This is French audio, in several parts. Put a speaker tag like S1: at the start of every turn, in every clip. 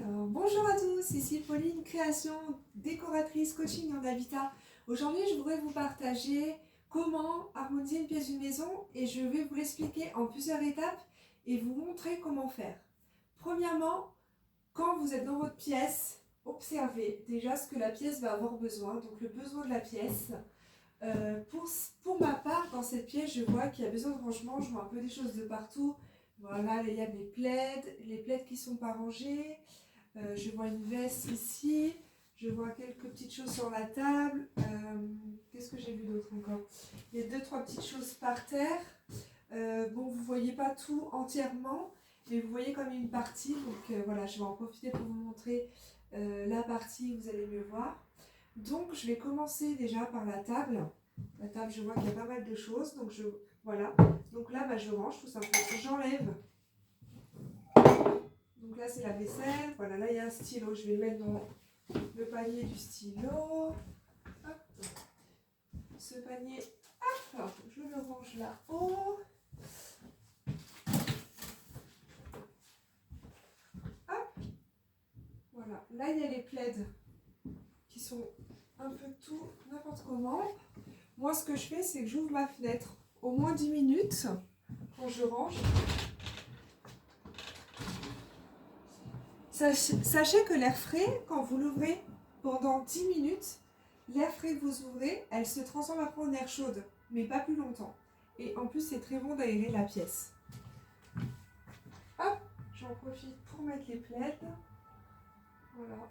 S1: Alors, bonjour à tous, ici Pauline, création, décoratrice, coaching en habitat. Aujourd'hui, je voudrais vous partager comment harmoniser une pièce d'une maison et je vais vous l'expliquer en plusieurs étapes et vous montrer comment faire. Premièrement, quand vous êtes dans votre pièce, observez déjà ce que la pièce va avoir besoin, donc le besoin de la pièce. Pour ma part, dans cette pièce, je vois qu'il y a besoin de rangement, je vois un peu des choses de partout. Voilà, il y a les plaids qui ne sont pas rangés. Je vois une veste ici, je vois quelques petites choses sur la table. Qu'est-ce que j'ai vu d'autre encore? Il y a 2-3 petites choses par terre. Bon, vous ne voyez pas tout entièrement, mais vous voyez comme une partie. Donc voilà, je vais en profiter pour vous montrer la partie où vous allez mieux voir. Donc je vais commencer déjà par la table. La table, je vois qu'il y a pas mal de choses. Donc voilà. Donc là, je range tout simplement. J'enlève. Donc là, c'est la vaisselle. Voilà, là, il y a un stylo. Je vais le mettre dans le panier du stylo. Hop. Ce panier, hop, je le range là-haut. Hop. Voilà, là, il y a les plaids qui sont un peu tout, n'importe comment. Moi, ce que je fais, c'est que j'ouvre ma fenêtre au moins 10 minutes quand je range. Sachez que l'air frais, quand vous l'ouvrez pendant 10 minutes, l'air frais que vous ouvrez, elle se transforme après en air chaude, mais pas plus longtemps. Et en plus, c'est très bon d'aérer la pièce. Hop, j'en profite pour mettre les plaids. Voilà.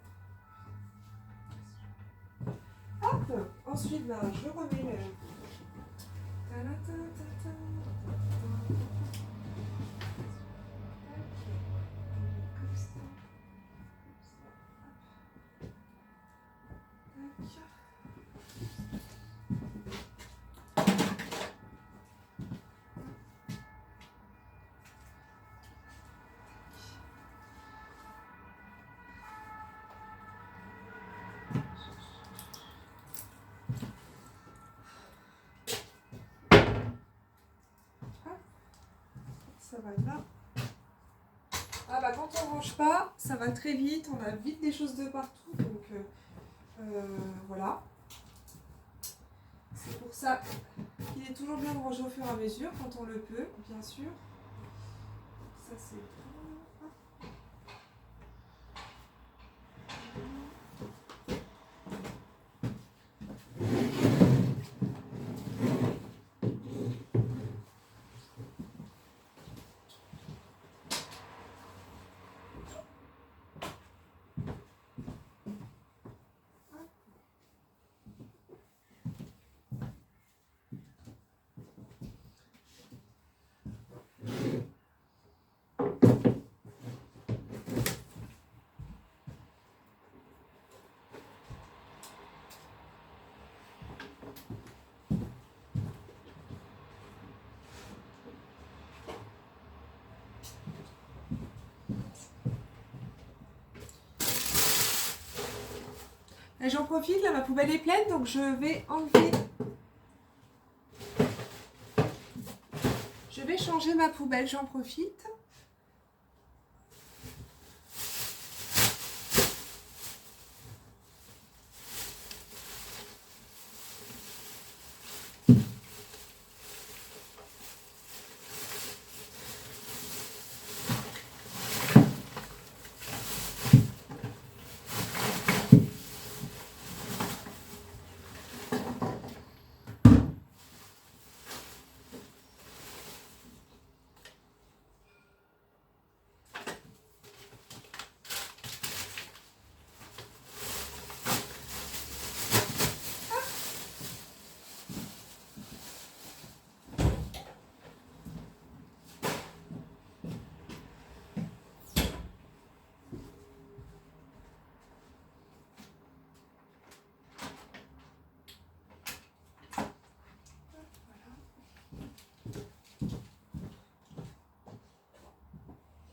S1: Hop, ensuite, je remets le... Ça va là. Ah quand on range pas, ça va très vite, on a vite des choses de partout, donc voilà. C'est pour ça qu'il est toujours bien de ranger au fur et à mesure, quand on le peut, bien sûr. Ça c'est bon. J'en profite, là ma poubelle est pleine, donc je vais enlever. Je vais changer ma poubelle, j'en profite.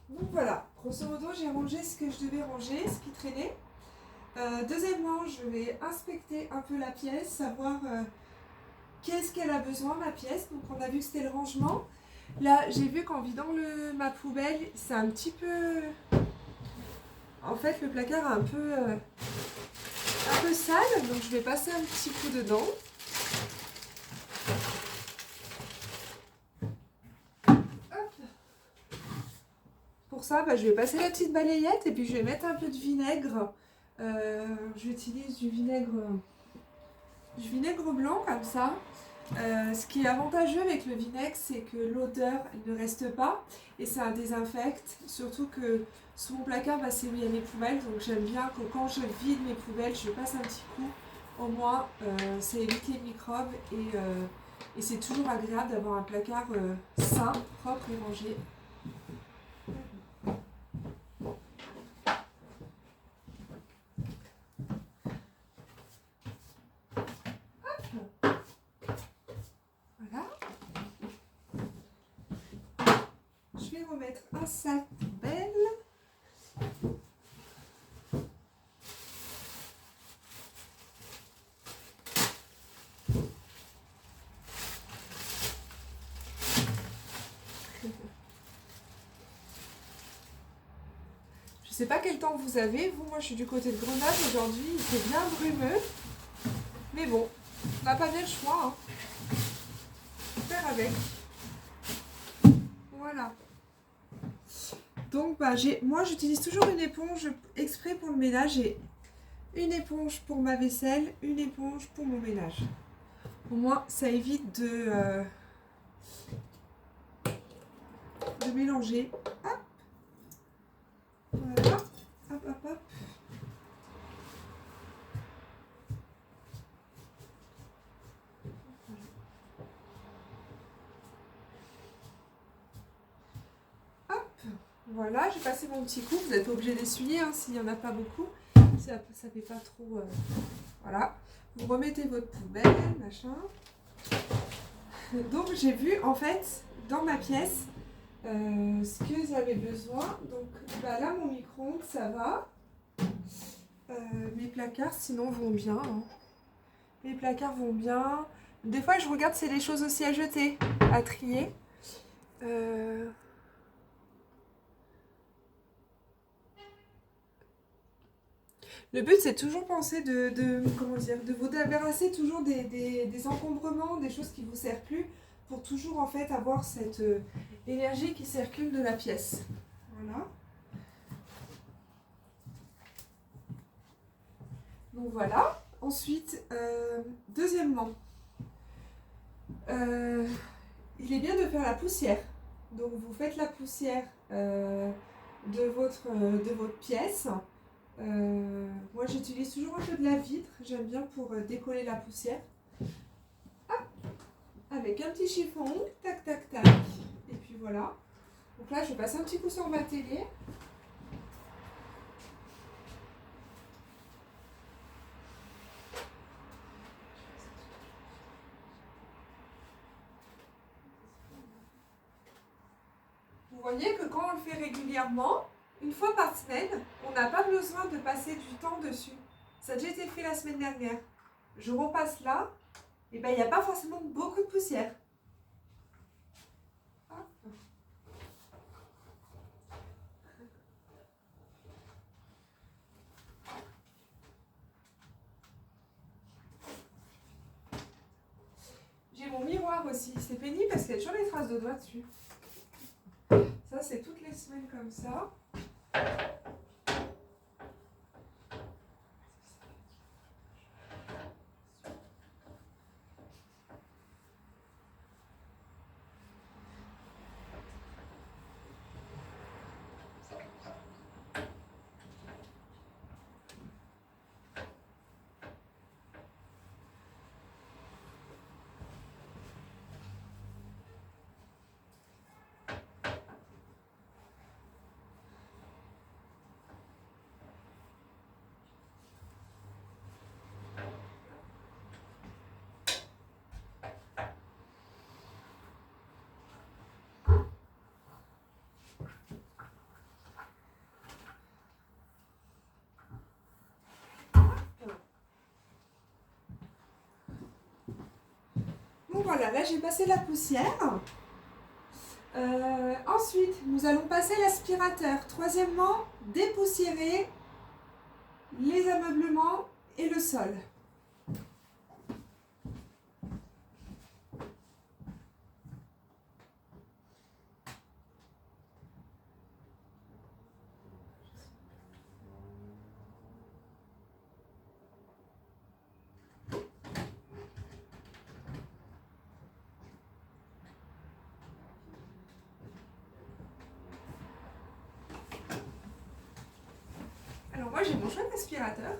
S1: Donc voilà, grosso modo, j'ai rangé ce que je devais ranger, ce qui traînait. Deuxièmement, je vais inspecter un peu la pièce, savoir qu'est-ce qu'elle a besoin, ma pièce. Donc on a vu que c'était le rangement. Là, j'ai vu qu'en vidant ma poubelle, c'est un petit peu... fait le placard est un peu sale, donc je vais passer un petit coup dedans. Hop. Pour ça, je vais passer la petite balayette et puis je vais mettre un peu de vinaigre. J'utilise du vinaigre blanc comme ça. Ce qui est avantageux avec le vinaigre, c'est que l'odeur ne reste pas et ça désinfecte. Surtout que sous mon placard, c'est où il y a mes poubelles, donc j'aime bien que quand je vide mes poubelles, je passe un petit coup. Au moins, ça évite les microbes et c'est toujours agréable d'avoir un placard sain, propre et rangé. Voilà. Je vais remettre un sac poubelle. Je sais pas quel temps vous avez. Moi je suis du côté de Grenoble aujourd'hui. Il fait bien brumeux. Mais bon, on n'a pas bien le choix. Hein. Faire avec. Voilà. Donc moi j'utilise toujours une éponge exprès pour le ménage. J'ai une éponge pour ma vaisselle, une éponge pour mon ménage. Au moins ça évite de mélanger. Hop. Voilà. Hop, hop, hop. Voilà, j'ai passé mon petit coup. Vous n'êtes pas obligé d'essuyer s'il n'y en a pas beaucoup. Ça fait pas trop... Voilà. Vous remettez votre poubelle, machin. Donc j'ai vu en fait dans ma pièce ce que j'avais besoin. Donc là mon micro-ondes ça va. Mes placards sinon vont bien. Hein. Mes placards vont bien. Des fois je regarde c'est les choses aussi à jeter, à trier. Le but, c'est toujours penser de vous débarrasser toujours des encombrements, des choses qui ne vous servent plus, pour toujours en fait avoir cette énergie qui circule de la pièce. Voilà. Donc voilà. Ensuite, deuxièmement, il est bien de faire la poussière. Donc vous faites la poussière de votre pièce. Moi j'utilise toujours un peu de la vitre, j'aime bien pour décoller la poussière. Hop, avec un petit chiffon, tac tac tac, et puis voilà. Donc là je passe un petit coup sur ma télé. Vous voyez que quand on le fait régulièrement, une fois par semaine, on n'a pas besoin de passer du temps dessus. Ça a déjà été fait la semaine dernière. Je repasse là, et il n'y a pas forcément beaucoup de poussière. Hop. J'ai mon miroir aussi, c'est pénible parce qu'il y a toujours des traces de doigts dessus. Ça c'est toutes les semaines comme ça. Bon voilà, là j'ai passé la poussière. Ensuite, nous allons passer l'aspirateur. Troisièmement, dépoussiérer les ameublements et le sol. Alors moi j'ai mon chouette aspirateur.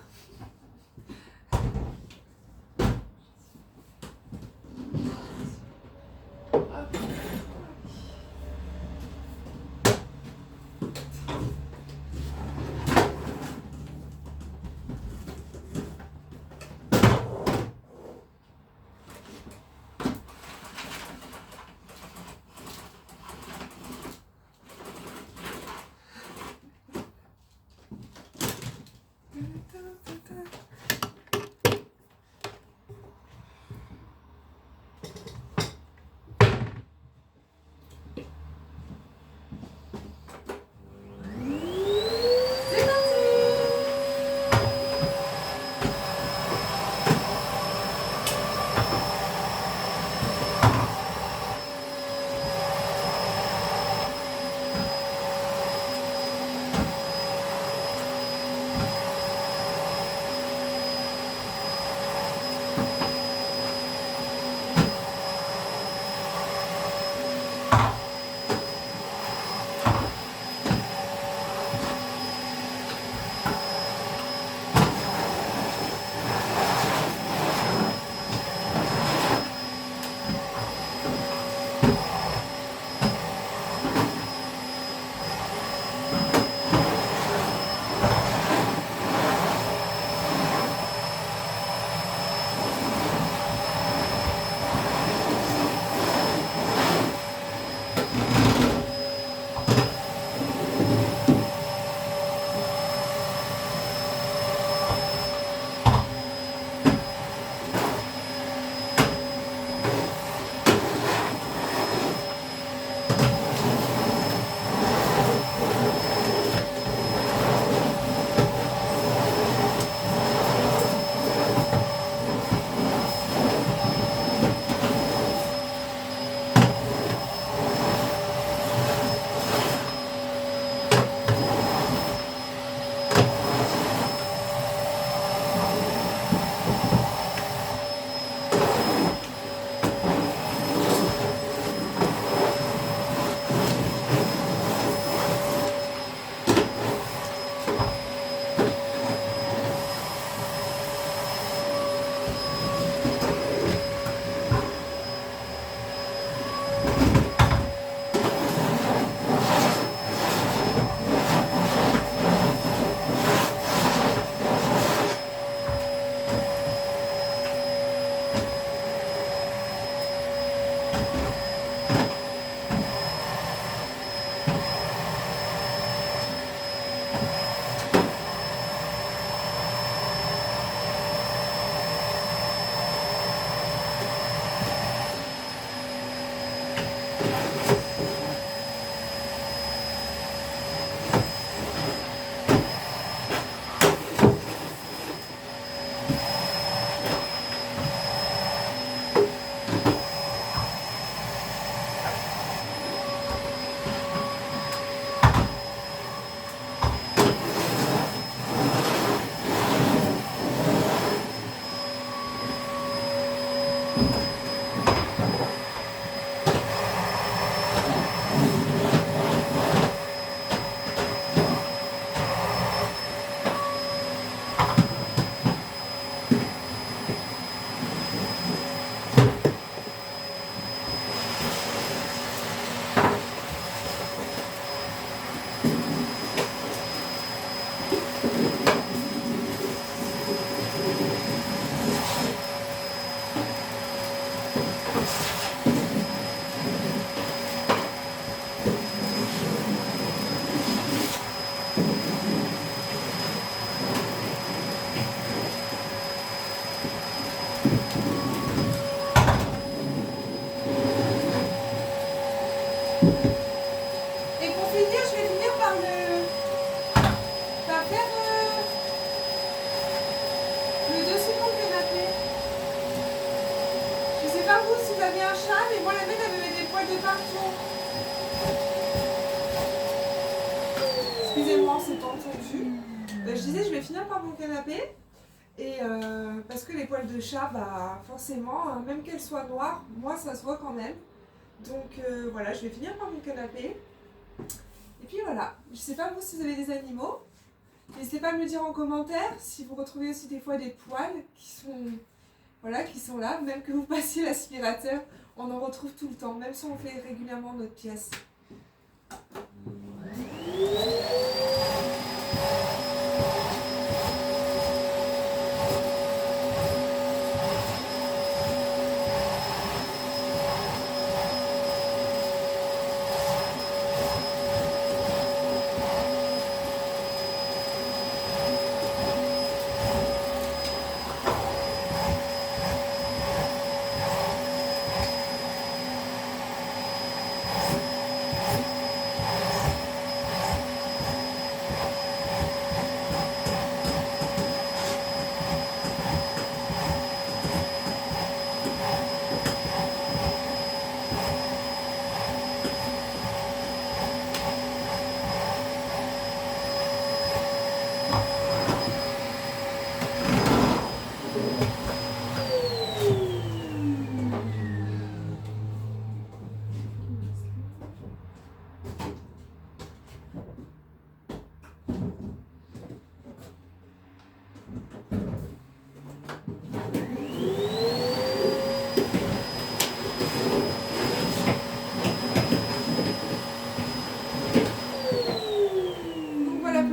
S1: Et pour finir, je vais finir par faire vous si vous avez un chat, mais moi la mienne elle me met des poils de partout. Excusez-moi, c'est pas entendu. Je disais, je vais finir par mon canapé. Et parce que les poils de chat, bah forcément, hein, même qu'elles soient noires, moi ça se voit quand même. Donc voilà, je vais finir par mon canapé. Et puis voilà, je sais pas vous si vous avez des animaux. N'hésitez pas à me le dire en commentaire si vous retrouvez aussi des fois des poils qui sont là. Même que vous passiez l'aspirateur, on en retrouve tout le temps, même si on fait régulièrement notre pièce.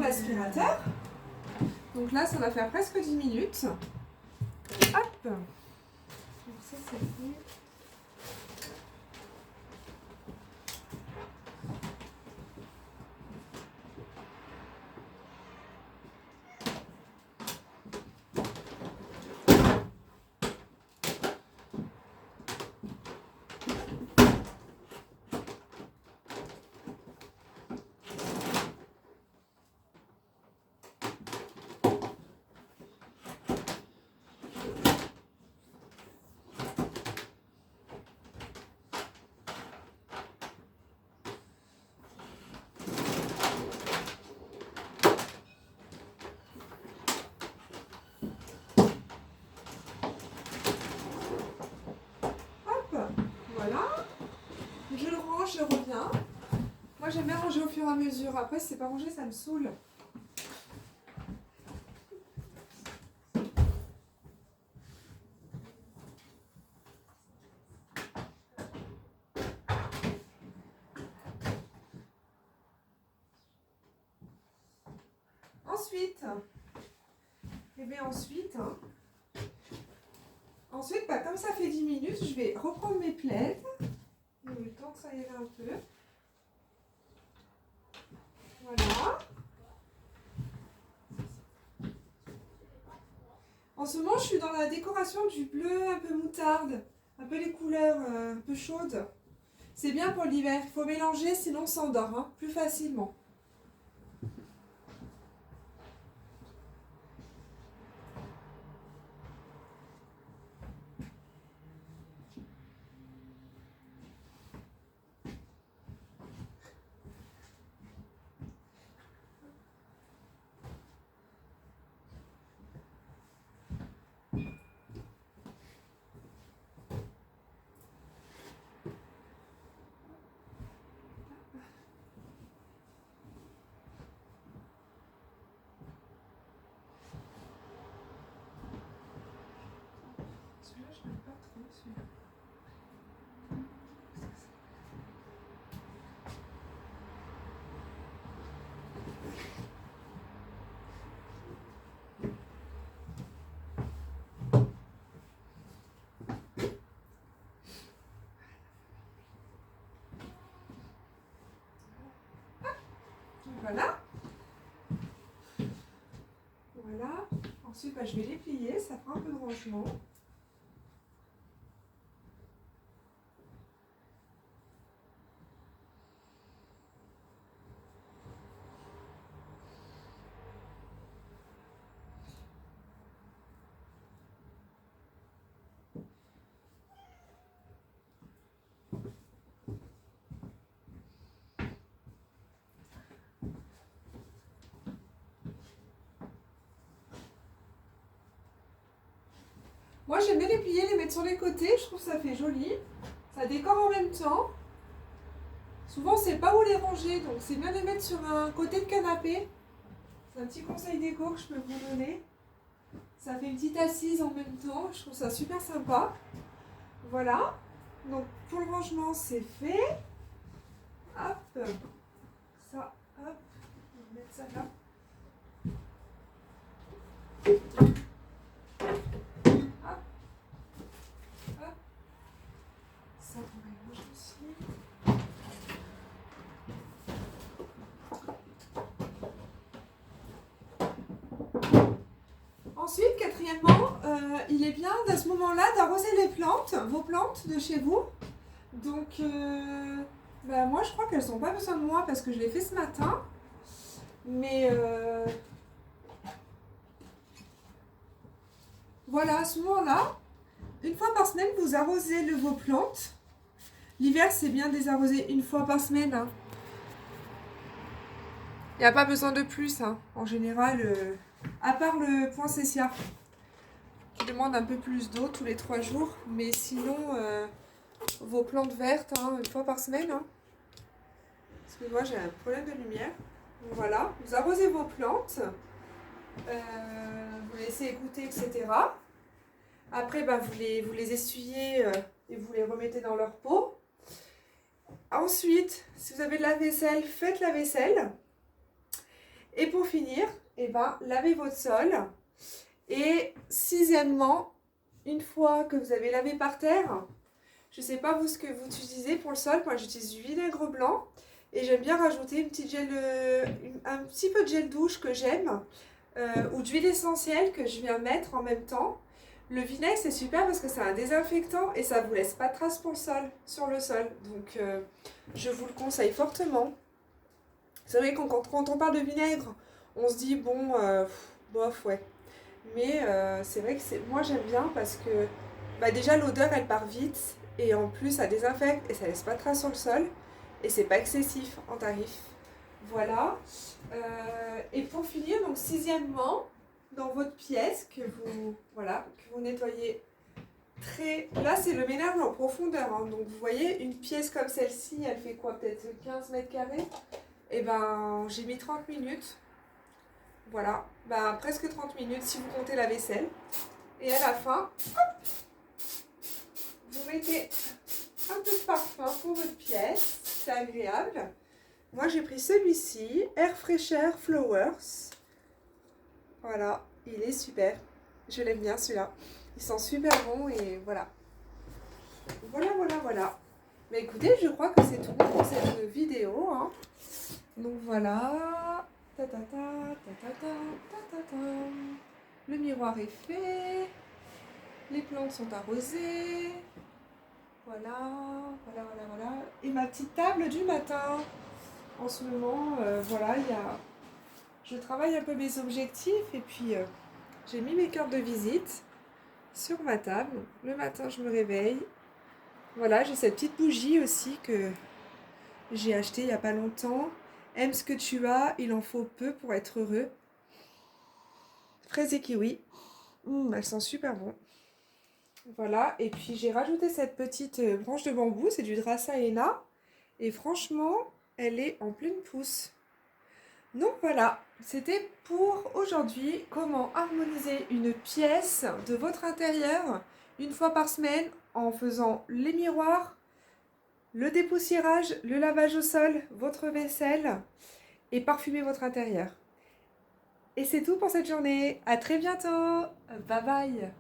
S1: L'aspirateur. Donc là, ça va faire presque 10 minutes. Hop. Donc ça, c'est fait. Voilà, je le range, je reviens. Moi j'aime bien ranger au fur et à mesure. Après, si c'est pas rangé, ça me saoule. Ensuite, ensuite, bah, comme ça fait 10 minutes, je vais reprendre mes plaids. Le temps que ça aille un peu. Voilà. En ce moment, je suis dans la décoration du bleu un peu moutarde, un peu les couleurs un peu chaudes. C'est bien pour l'hiver. Il faut mélanger, sinon on s'endort hein, plus facilement. Celui-là, je n'aime pas trop celui-là. Voilà. Voilà. Ensuite, bah, je vais les plier, ça fera un peu de rangement. Moi j'aime bien les plier, les mettre sur les côtés, je trouve que ça fait joli. Ça décore en même temps. Souvent on sait pas où les ranger, donc c'est bien de les mettre sur un côté de canapé. C'est un petit conseil déco que je peux vous donner. Ça fait une petite assise en même temps, je trouve ça super sympa. Voilà, donc pour le rangement c'est fait. Hop, ça, hop, on va mettre ça là. Hop, hop. Ça on va y ranger aussi. Ensuite, quatrièmement, il est bien à ce moment-là d'arroser les plantes, vos plantes de chez vous. Donc, moi je crois qu'elles n'ont pas besoin de moi parce que je l'ai fait ce matin. Mais voilà, à ce moment-là, une fois par semaine, vous arrosez vos plantes. L'hiver, c'est bien de les arroser une fois par semaine. Hein. Il n'y a pas besoin de plus, hein. En général, à part le poinsettia, qui demande un peu plus d'eau tous les 3 jours. Mais sinon, vos plantes vertes, hein, une fois par semaine. Hein. Parce que moi, j'ai un problème de lumière. Donc voilà, vous arrosez vos plantes, vous laissez égoutter, etc. Après, vous les essuyez et vous les remettez dans leur pot. Ensuite, si vous avez de la vaisselle, faites la vaisselle. Et pour finir, lavez votre sol. Et sixièmement, une fois que vous avez lavé par terre, je ne sais pas vous ce que vous utilisez pour le sol, moi j'utilise du vinaigre blanc et j'aime bien rajouter un petit peu de gel douche que j'aime ou d'huile essentielle que je viens mettre en même temps. Le vinaigre c'est super parce que c'est un désinfectant et ça ne vous laisse pas de traces sur le sol. Donc je vous le conseille fortement. C'est vrai que quand on parle de vinaigre, on se dit bon, bof, ouais. Mais c'est vrai que moi j'aime bien parce que déjà l'odeur elle part vite et en plus ça désinfecte et ça laisse pas de traces sur le sol et c'est pas excessif en tarif. Voilà. Et pour finir, donc sixièmement, dans votre pièce que vous nettoyez Là c'est le ménage en profondeur. Hein. Donc vous voyez une pièce comme celle-ci, elle fait quoi, peut-être 15 mètres carrés. Et j'ai mis 30 minutes. Voilà, presque 30 minutes si vous comptez la vaisselle. Et à la fin, hop, vous mettez un peu de parfum pour votre pièce. C'est agréable. Moi, j'ai pris celui-ci, Air Fresher Flowers. Voilà, il est super. Je l'aime bien celui-là. Il sent super bon et voilà. Voilà. Mais écoutez, je crois que c'est tout bon pour cette vidéo. Hein. Donc voilà. Le miroir est fait. Les plantes sont arrosées. Voilà. Et ma petite table du matin. En ce moment, je travaille un peu mes objectifs et puis j'ai mis mes cartes de visite sur ma table. Le matin, je me réveille. Voilà, j'ai cette petite bougie aussi que j'ai achetée il n'y a pas longtemps. Aime ce que tu as, il en faut peu pour être heureux. Fraise et kiwi. Elle sent super bon. Voilà, et puis j'ai rajouté cette petite branche de bambou, c'est du Dracaena. Et franchement, elle est en pleine pousse. Donc voilà, c'était pour aujourd'hui comment harmoniser une pièce de votre intérieur une fois par semaine en faisant les miroirs, le dépoussiérage, le lavage au sol, votre vaisselle et parfumer votre intérieur. Et c'est tout pour cette journée. À très bientôt. Bye bye.